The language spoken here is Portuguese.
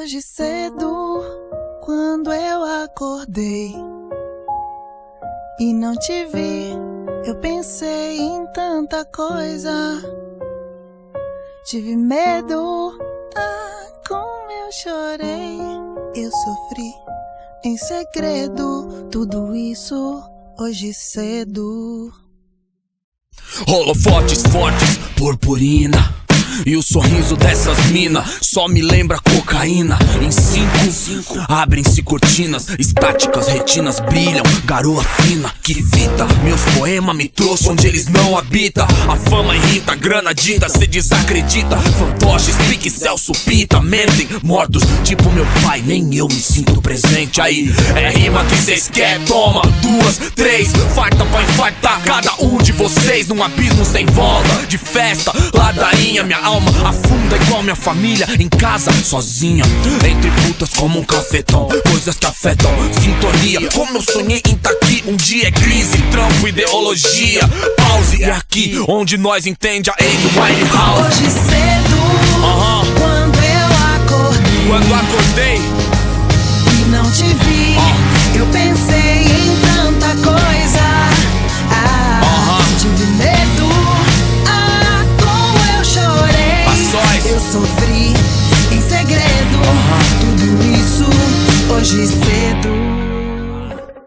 Hoje cedo, quando eu acordei e não te vi, eu pensei em tanta coisa. Tive medo, como eu chorei. Eu sofri em segredo, tudo isso hoje cedo. Holofotes fortes, purpurina, e o sorriso dessas mina só me lembra cocaína. Em 5, abrem-se cortinas, estáticas retinas brilham, garoa fina. Que fita, meus poemas me trouxe onde eles não habitam. A fama irrita, grana dita, cê desacredita. Fantoches, pique, Celso, Pita, mentem, mortos tipo meu pai, nem eu me sinto presente. Aí, é rima que cês quer, toma 2, 3, farta pra infartar cada um de vocês num abismo sem volta. De festa, ladainha, minha alma afunda igual minha família em casa, sozinha, entre putas como um cafetão. Coisas que afetam, sintonia, como eu sonhei em tá aqui. Um dia é crise, trampo, ideologia. Pause, é aqui onde nós entende a Amy Winehouse. Hoje cedo, quando eu acordei e e não te vi, eu pensei em